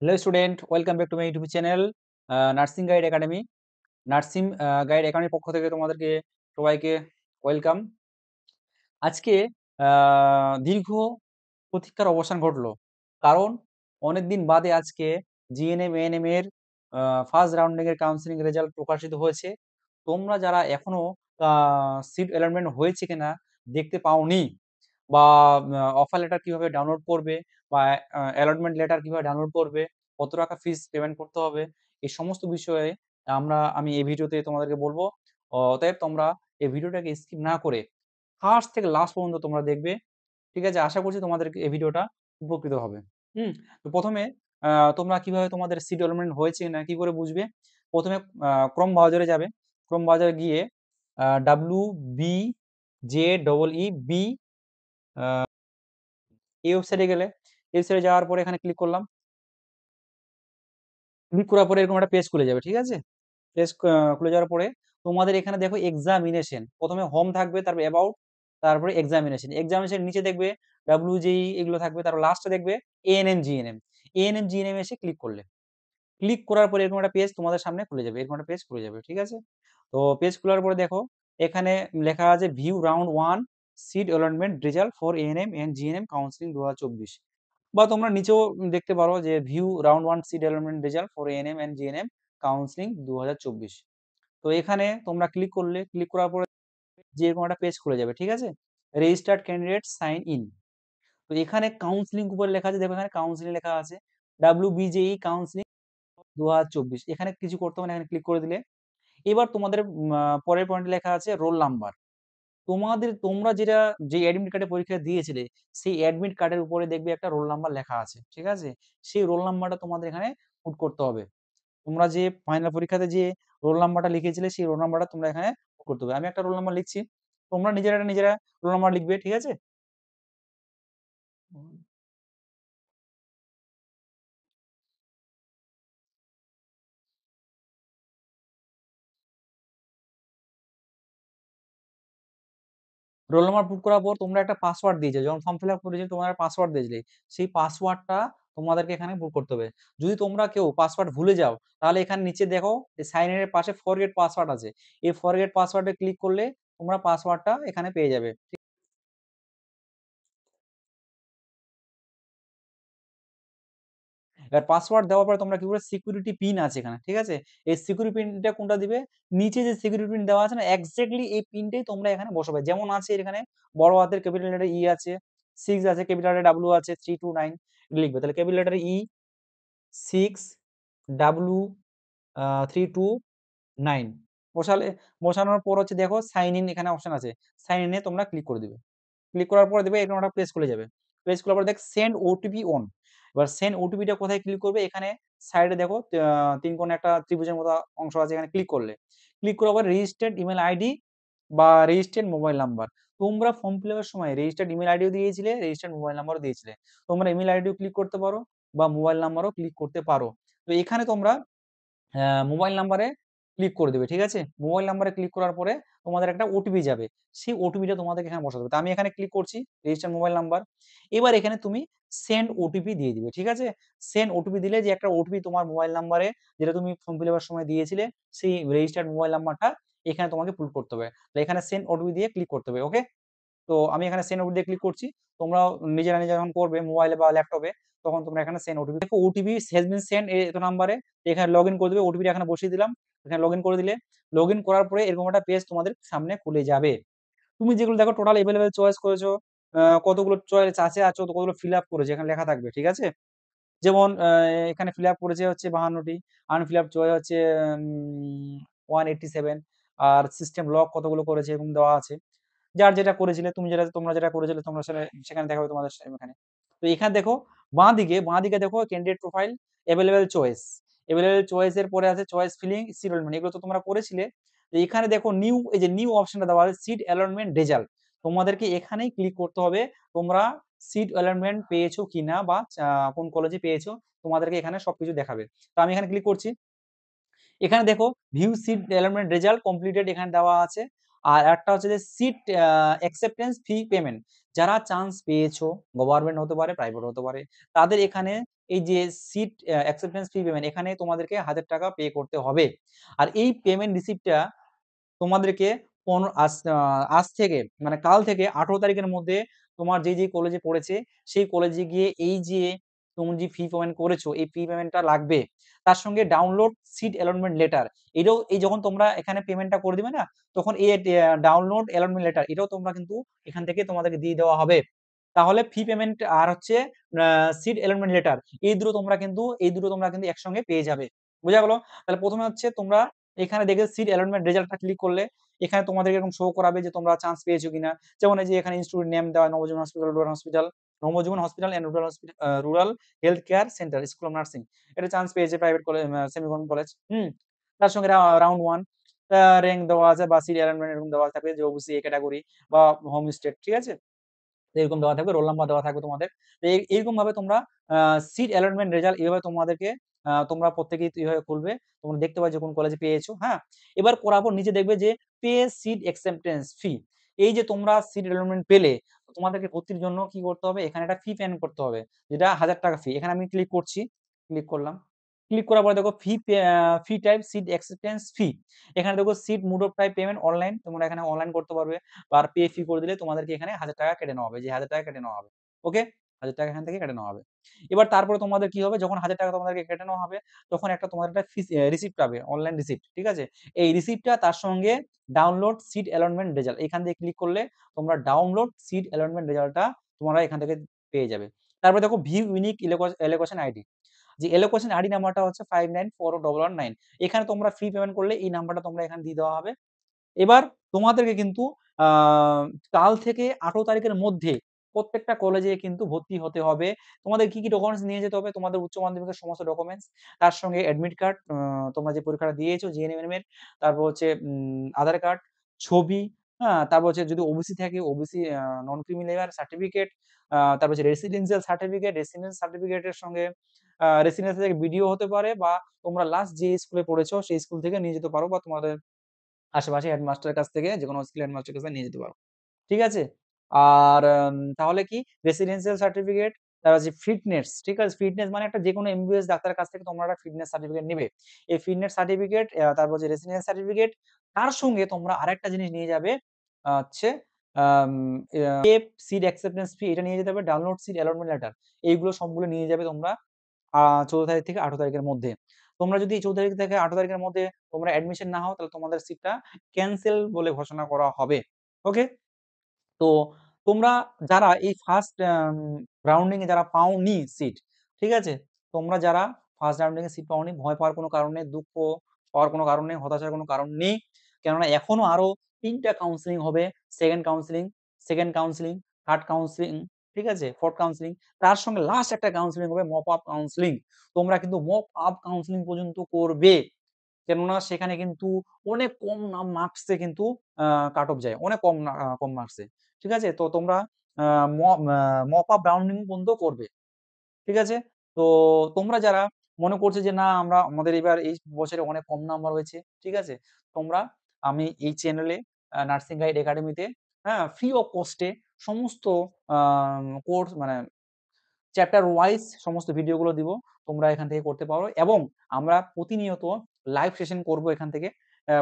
Hello student, welcome back to my YouTube channel nursing guide academy. Nursing guide একাডেমির পক্ষ থেকে তোমাদেরকে সবাইকে ওয়েলকাম। আজকে দীর্ঘ প্রতীক্ষার অবসান ঘটলো, কারণ অনেকদিন বাদে আজকে জিএনএম এএনএম এর ফার্স্ট রাউন্ডিং এর কাউন্সিলিং রেজাল্ট প্রকাশিত হয়েছে। তোমরা যারা এখনো সিট অ্যালটমেন্ট হয়েছে কিনা দেখতে পাওনি, বা অফার লেটার কিভাবে ডাউনলোড করবে, বা অ্যালটমেন্ট লেটার কিভাবে ডাউনলোড করবে, কত টাকা ফিস পেমেন্ট করতে হবে, এই সমস্ত বিষয়ে আমি এই ভিডিওতে তোমাদেরকে বলবো। অতএব তোমরা এই ভিডিওটাকে স্কিপ না করে ফার্স্ট থেকে লাস্ট পর্যন্ত তোমরা দেখবে। ঠিক আছে? আশা করছি তোমাদের এই ভিডিওটা উপকৃত হবে। হুম? তো ১ম এ তোমরা কিভাবে তোমাদের সিট ডেভেলপমেন্ট হয়েছে না কি করে বুঝবে? ১ম এ ক্রোম ব্রাউজারে যাবে। ক্রোম ব্রাউজারে গিয়ে WBJEE এই ওয়েবসাইটে গেলে, এই ওয়েবসাইটে যাওয়ার পরে এখানে ক্লিক করলাম। ক্লিক করার পরে এরকম একটা পেজ খুলে যাবে। ঠিক আছে? পেজ খুলে যাওয়ার পরে তোমাদের এখানে দেখো এক্সামিনেশন। ১ম এ হোম থাকবে, তারপরে অ্যাবাউট, তারপরে এক্সামিনেশন। এক্সামিনেশন নিচে দেখবে WJEE এগুলো থাকবে। তারপর লাস্টে দেখবে এএনএম, জিএনএম। এএনএম, জিএনএম এসে ক্লিক করলে। ক্লিক করার পরে এরকম একটা পেজ তোমাদের সামনে খুলে যাবে। এরকম একটা পেজ খুলে যাবে। ঠিক আছে? তো পেজ খোলার পরে দেখো এখানে লেখা আছে view round 1 seat allotment result for ANM and GNM counselling 2024। বা তোমরা নিচেও দেখতে পারো যে view round 1 seat allotment result for ANM and GNM counselling 2024। তো এখানে তোমরা ক্লিক করলে, ক্লিক করার পরে যে এরকম একটা পেজ খুলে যাবে। ঠিক আছে? Registered candidate sign in. তো এখানে কাউন্সেলিং উপরে লেখা আছে, দেখো এখানে কাউন্সেলিং লেখা আছে WBJE কাউন্সেলিং 2024। এখানে কিছু করতে হবে না, এখানে ক্লিক করে দিলে এবার তোমাদের পরের পয়েন্টে লেখা আছে রোল নাম্বার। তোমরা যেটা যে অ্যাডমিট কার্ডে পরীক্ষা দিয়েছিলে সেই অ্যাডমিট কার্ডের উপরে দেখবে একটা রোল নাম্বার লেখা আছে। ঠিক আছে? সেই রোল নাম্বারটা তোমাদের এখানে পুট করতে হবে। তোমরা যে ফাইনাল পরীক্ষাতে যে রোল নাম্বারটা লিখেছিলে সেই রোল নাম্বারটা তোমরা এখানে পুট করতে হবে। আমি একটা রোল নাম্বার লিখছি। তোমরা নিজেরা রোল নাম্বার লিখবে। ঠিক আছে? রোল নাম্বার পুট করার পর তোমরা একটা পাসওয়ার্ড দিয়েছো, যখন ফর্ম ফিল আপ করেছিলে তোমরা একটা পাসওয়ার্ড দিয়েছিলে, সেই পাসওয়ার্ডটা তোমাদেরকে এখানে পুট করতে হবে। যদি তোমরা কেউ পাসওয়ার্ড ভুলে যাও তাহলে এখানে নিচে দেখো সাইন ইন এর পাশে ফরগেট পাসওয়ার্ড আছে। এই ফরগেট পাসওয়ার্ডে ক্লিক করলে তোমরা পাসওয়ার্ডটা এখানে পেয়ে যাবে। এবার পাসওয়ার্ড দেওয়ার পরে তোমরা কি করবে, সিকিউরিটি পিন আছে এখানে। ঠিক আছে? এই সিকিউরিটি পিনটা কোনটা দিবে, নিচে যে সিকিউরিটি পিন দেওয়া আছে না, এক্স্যাক্টলি এই পিনটাই তোমরা এখানে বসাবে। যেমন আছে এখানে বড় হাতের ক্যাপিটাল লেটার ই আছে, 6 আছে, ক্যাপিটাল লেটার ডাব্লিউ আছে, 329 লিখবে। তাহলে ক্যাপিটাল লেটার ই 6 ডাব্লিউ 329 বসালে, বসানোর পর হচ্ছে দেখো সাইন ইন এখানে অপশন আছে। সাইন ইন এ তোমরা ক্লিক করে দিবে। ক্লিক করার পরে দেখবে এরকম একটা পেজ খুলে যাবে। পেজ খোলার পরে দেখ সেন্ড ওটিপি অন। এবার সেন্ড ওটিপিটা কোথায় ক্লিক করবে, এখানে সাইডে দেখো ৩ কোণে একটা ত্রিভুজের মতো অংশ আছে, এখানে ক্লিক করলে, ক্লিক করার পরে রেজিস্টার্ড ইমেইল আইডি বা রেজিস্টার্ড মোবাইল নাম্বার। তোমরা ফর্ম ফিল আপের সময় রেজিস্টার্ড ইমেইল আইডিও দিয়েছিলে, রেজিস্টার্ড মোবাইল নাম্বারও দিয়েছিলে। তোমরা ইমেইল আইডিও ক্লিক করতে পারো বা মোবাইল নাম্বারও ক্লিক করতে পারো। তো এখানে তোমরা মোবাইল নাম্বারে ক্লিক করে দেবে। ঠিক আছে? মোবাইল নাম্বারে ক্লিক করার পরে তোমাদের একটা ওটিপি যাবে। সেই ওটিপিটা তোমাদেরকে এখানে বসাতে হবে। তো আমি এখানে ক্লিক করছি, রেজিস্টার মোবাইল নাম্বার। এবার এখানে তুমি সেন্ড ওটিপি দিয়ে দিবে। ঠিক আছে? সেন্ড ওটিপি দিলে যে একটা ওটিপি তোমার মোবাইল নাম্বারে, যেটা তুমি ফর্ম ফিল আপের সময় দিয়েছিলে, সেই রেজিস্টার্ড মোবাইল নাম্বারটা এখানে তোমাকে পুট করতে হবে। তো এখানে সেন্ড ওটিপি দিয়ে ক্লিক করতে হবে। ওকে? তো আমি এখানে সেন্ড ওটিপি দিয়ে ক্লিক করছি। তোমরাও নিজেরা যখন করবে মোবাইলে বা ল্যাপটপে, তখন তোমরা এখানে সেন্ড ওটিপি, দেখো ওটিপি হ্যাজ বিন সেন্ড এত নাম্বারে, এখানে লগইন করে দিবে। ওটিপিটা এখানে বসিয়ে দিলাম। এখানে লগইন করে দিলে, লগইন করার পরে এরকম একটা পেজ তোমাদের সামনে খুলে যাবে। তুমি যেগুলো দেখো টোটাল এভেইলেবল চয়েস করেছো, কতগুলো চয়েস আছে আর কতগুলো ফিল আপ করেছো এখানে লেখা থাকবে। ঠিক আছে? যেমন এখানে ফিল আপ করেছে হচ্ছে 52টি, আনফিল আপ চয়েস হচ্ছে 187, আর সিস্টেম লক কতগুলো করেছে এরকম দেওয়া আছে। যার যেটা করেছিলে, তোমরা যেটা করেছিলে তোমরা সেখানে দেখাবে তোমাদের এখানে। তো এখানে দেখো বাঁদিকে দেখো candidate profile, available choice. Available choice এর পরে আছে চয়েস ফিলিং, সিট অ্যালটমেন্ট, এগুলো তো তোমরা করেছিলে। তো এখানে দেখো নিউ, এই যে নিউ অপশনটা দেওয়া আছে সিট অ্যালটমেন্ট রেজাল্ট। তোমাদেরকে এখানেই ক্লিক করতে হবে। তোমরা সিট অ্যালটমেন্ট পেয়েছো কিনা বা কোন কলেজে পেয়েছো, তোমাদেরকে এখানে সবকিছু দেখাবে। তো আমি এখানে ক্লিক করছি। এখানে দেখো view seat allotment result completed এখানে দেওয়া আছে। আর একটা হচ্ছে যে সিট অ্যাকসেপ্টেন্স ফি পেমেন্ট, যারা চান্স পেয়েছো, গভর্নমেন্ট হতে পারে, প্রাইভেট হতে পারে, তাদের এখানে এই যে সিট অ্যাকসেপ্টেন্স ফি পেমেন্ট, এখানে তোমাদেরকে 1000 টাকা পে করতে হবে। আর এই পেমেন্ট রিসিপ্টটা তোমাদেরকে আজ থেকে মানে কাল থেকে 18 তারিখের মধ্যে তোমার যে কলেজে পড়েছে সেই কলেজে গিয়ে এই যে তুমি যে ফি পেমেন্ট করেছো এই ফি পেমেন্টটা লাগবে। তার সঙ্গে ডাউনলোড সিট অ্যালটমেন্ট লেটার, এটাও এই যখন তোমরা এখানে পেমেন্টটা করে দিবে না, তখন এই ডাউনলোড অ্যালটমেন্ট লেটার এটাও তোমরা কিন্তু এখান থেকে তোমাদেরকে দিয়ে দেওয়া হবে। তাহলে ফি পেমেন্ট আর হচ্ছে সিট অ্যালটমেন্ট লেটার, এই দুটো তোমরা কিন্তু একসঙ্গে পেয়ে যাবে। বোঝা গেল? তাহলে প্রথমে হচ্ছে তোমরা এখানে দেখে সিট অ্যালটমেন্ট রেজাল্টটা ক্লিক করলে এখানে তোমাদের এরকম শো করাবে যে তোমরা চান্স পেয়েছো কিনা। যেমন এই যে এখানে ইনস্টিটিউট নেম দেওয়া Nabajiban hospital, rural hospital, Nabajiban hospital and rural health care centre, school of nursing, এটা চান্স পেয়েছে private college, semi government college. তার সঙ্গে রাউন্ড ওয়ান র্যাঙ্ক দেওয়া আছে বা সিট অ্যালাইনমেন্ট এরকম দেওয়া থাকবে যে ওবিসি এ ক্যাটাগরি বা হোম স্টেট, ঠিক আছে? এরকম দেওয়া থাকবে, রোল নাম্বার দেওয়া থাকবে তোমাদের। তো এইরকম ভাবে তোমরা সিট অ্যালটমেন্ট রেজাল্ট এইভাবে তোমাদেরকে তোমরা প্রত্যেকেই এইভাবে খুলবে, তোমরা দেখতে পাবে যে কোন কলেজে পেয়েছো। হ্যাঁ, এবার করার পর নিচে দেখবে যে পে সিট অ্যাকসেপ্টেন্স ফি। এই যে তোমরা সিট অ্যালটমেন্ট পেলে তোমাদেরকে ভর্তির জন্য কি করতে হবে, এখানে একটা ফি পেমেন্ট করতে হবে, যেটা 1000 টাকা ফি। এখানে আমি ক্লিক করছি, ক্লিক করলাম। ক্লিক করার পরে দেখো fee type seat acceptance fee. এখানে দেখো seat mode of type payment online, তোমরা এখানে অনলাইন করতে পারবে। আর পে ফি করে দিলে তোমাদেরকে এখানে 1000 টাকা কেটে নেওয়া হবে, যে 1000 টাকা কেটে নেওয়া হবে। ওকে, 1000 টাকা এখান থেকে কেটে নেওয়া হবে। এবার তারপরে তোমাদের কি হবে, যখন 1000 টাকা তোমাদেরকে কেটে নেওয়া হবে তখন তোমাদের একটা রিসিপ্ট পাবে, অনলাইন রিসিপ্ট, ঠিক আছে? এই রিসিপ্টটা তার সঙ্গে ডাউনলোড সিট অ্যালটমেন্ট রেজাল্ট, এখান থেকে ক্লিক করলে তোমরা ডাউনলোড সিট অ্যালটমেন্ট রেজাল্টটা তোমরা এখান থেকে পেয়ে যাবে। তারপরে দেখো ভিউ ইউনিক এলোকেশন আইডি, যে এলোকেশন আইডি নাম্বারটা হচ্ছে 594119। এখানে তোমরা ফ্রি পেমেন্ট করলে এই নাম্বারটা তোমরা এখানে দিয়ে দেওয়া হবে। এবার তোমাদেরকে কিন্তু কাল থেকে 18 তারিখের মধ্যে প্রত্যেকটা কলেজে কিন্তু ভর্তি হতে হবে। তোমাদের কি ডকুমেন্টস নিয়ে যেতে হবে? তোমাদের উচ্চ মাধ্যমিকের সমস্ত ডকুমেন্টস, তার সঙ্গে অ্যাডমিট কার্ড, তোমরা যে পরীক্ষাটা দিয়েছো জিএনএম এর, তারপর হচ্ছে আধার কার্ড, ছবি, হ্যাঁ? তারপর হচ্ছে যদি ওবিসি থাকে ওবিসি নন ক্রিমি লেবার সার্টিফিকেট, তারপর হচ্ছে রেসিডেন্সিয়াল সার্টিফিকেটের সঙ্গে রেসিডেন্সিয়াল থেকে ভিডিও হতে পারে, বা তোমরা লাস্ট যে স্কুলে পড়েছো সেই স্কুল থেকে নিয়ে যেতে পারো, বা তোমাদের আশেপাশে হেডমাস্টারের কাছ থেকে, যেকোনো স্কুল হেডমাস্টারের কাছে নিয়ে যেতে পারো। ঠিক আছে? আর তাহলে কি রেসিডেন্সিয়াল সার্টিফিকেট, তারপর হচ্ছে ফিটনেস, ঠিক আছে? ফিটনেস মানে একটা যেকোনো এমবিবিএস ডাক্তারের কাছ থেকে তোমরা একটা ফিটনেস সার্টিফিকেট নিবে। এই ফিটনেস সার্টিফিকেট, তারপর হচ্ছে রেসিডেন্স সার্টিফিকেট, তার সঙ্গে তোমরা আরেকটা জিনিস নিয়ে যাবে, হচ্ছে আম সিট অ্যাকসেপ্টেন্স ফি, এটা নিয়ে যেতে হবে, ডাউনলোড সিট অ্যালটমেন্ট লেটার, এইগুলো সবগুলো নিয়ে যাবে তোমরা 14 তারিখ থেকে 18 তারিখের মধ্যে। তোমরা যদি 14 তারিখ থেকে 18 তারিখের মধ্যে তোমরা অ্যাডমিশন না হও, তাহলে তোমাদের সিটটা ক্যানসেল বলে ঘোষণা করা হবে। ওকে? তো তোমরা যারা এই ফার্স্ট রাউন্ডিং এ যারা পাওনি সিট, ঠিক আছে? তোমরা যারা ফার্স্ট রাউন্ডিং এ সিট পাওনি, ভয় পাওয়ার কোনো কারণ নেই, দুঃখ পাওয়ার কোনো কারণ নেই, হতাশার কোনো কারণ নেই। কেননা এখনো আরো ৩ টা কাউন্সেলিং হবে। Second counselling, second counselling, third counselling, ঠিক আছে? Fourth counselling. তার সঙ্গে লাস্ট একটা কাউন্সেলিং হবে, মপ আপ কাউন্সেলিং। তোমরা কিন্তু মপ আপ কাউন্সেলিং পর্যন্ত করবে। কেননা সেখানে কিন্তু অনেক কম মার্কসে কিন্তু আ কাট অফ যায়। অনেক কম মার্কসে। ঠিক আছে? তো তোমরা আ ম আ মপ আপ রাউন্ডিং পর্যন্ত করবে। ঠিক আছে? তো তোমরা যারা মনে করছো যে না আমাদের এবার এই বছরে অনেক কম নাম্বার হয়েছে, ঠিক আছে? তোমরা আমি এই চ্যানেলে নার্সিং গাইড একাডেমিতে, হ্যাঁ? ফ্রি অফ কস্ট এ সমস্ত আ কোর্স মানে চ্যাপ্টার ওয়াইজ সমস্ত ভিডিওগুলো দিব। তোমরা এখান থেকে করতে পারো, এবং আমরা প্রতিনিয়ত লাইভ সেশন করব এখান থেকে,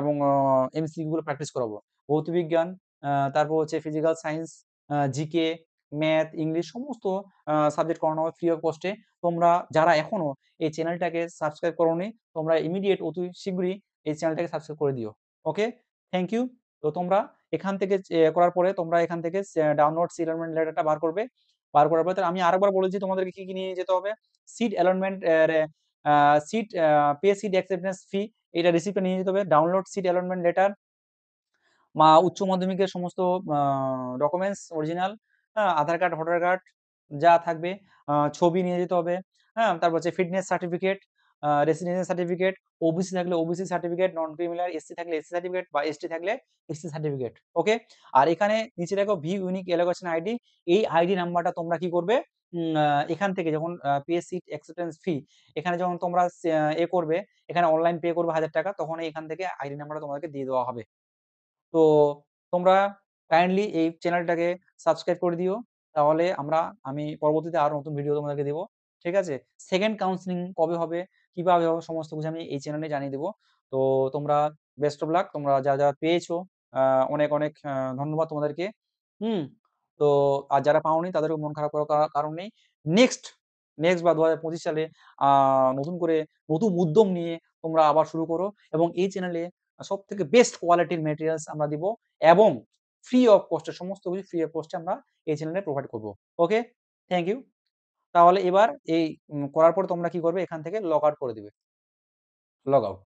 এবং এমসিকিউ গুলো প্র্যাকটিস করাবো। ভৌতবিজ্ঞান, তারপর হচ্ছে physical science, GK, math, English সমস্ত সাবজেক্ট করানো হবে ফ্রি অফ কস্ট এ। তোমরা যারা এখনো এই চ্যানেলটাকে সাবস্ক্রাইব করোনি, তোমরা ইমিডিয়েট অতি শীঘ্রই এই চ্যানেলটাকে সাবস্ক্রাইব করে দিও। ওকে? Thank you. তো তোমরা এখান থেকে করার পরে তোমরা এখান থেকে ডাউনলোড সিট লেটারটা বার করবে। বার করার পরে আমি আরেকবার বলেছি তোমাদেরকে কি নিয়ে যেতে হবে। Seat allotment seat pay seat acceptance fee, এটা রিসিপ্টটা নিয়ে যেতে হবে। ডাউনলোড সিট অ্যালটমেন্ট লেটার, উচ্চ মাধ্যমিকের সমস্ত ডকুমেন্টস অরিজিনাল, হ্যাঁ? আধার কার্ড, ভোটার কার্ড যা থাকবে, ছবি নিয়ে যেতে হবে, হ্যাঁ? তারপর হচ্ছে fitness certificate, residential certificate, OBC থাকলে OBC certificate, non criminal, SC থাকলে এসসি সার্টিফিকেট, বা এসটি থাকলে এসটি সার্টিফিকেট। ওকে? আর এখানে নিচে দেখো ভিউ ইউনিক এলোকেশন আইডি, এই আইডি নাম্বারটা তোমরা কি করবে, এখান থেকে যখন পে সিট অ্যাকসেপ্টেন্স ফি, এখানে যখন তোমরা করবে, এখানে অনলাইন পে করবে 1000 টাকা, তখন এখান থেকে আইডি নাম্বারটা তোমাদেরকে দিয়ে দেওয়া হবে। তো তোমরা কাইন্ডলি এই চ্যানেলটাকে সাবস্ক্রাইব করে দিও। তাহলে আমি পরবর্তীতে আরো নতুন ভিডিও তোমাদেরকে দেব। ঠিক আছে? সেকেন্ড কাউন্সেলিং কবে হবে, কিভাবে হবে সমস্ত কিছু আমি এই চ্যানেলে জানিয়ে দেব। তো তোমরা বেস্ট অফ লাক। তোমরা যারা পেয়েছো অনেক, অনেক ধন্যবাদ তোমাদেরকে। হুম? তো আর যারা পাওনি তাদেরও মন খারাপ করার কারণ নেই। নেক্সট, নেক্সট বা ২০২৫ সালে আ নতুন করে নতুন উদ্যম নিয়ে তোমরা আবার শুরু করো এবং এই চ্যানেলে সবথেকে বেস্ট কোয়ালিটির ম্যাটেরিয়ালস আমরা দিব এবং ফ্রি অফ কস্ট এ সমস্ত কিছু ফ্রি অফ কস্ট এ আমরা এই চ্যানেলে প্রোভাইড করব। ওকে? Thank you. তাহলে এবার এই করার পর তোমরা কি করবে? এখান থেকে লগ আউট করে দিবে। Log out.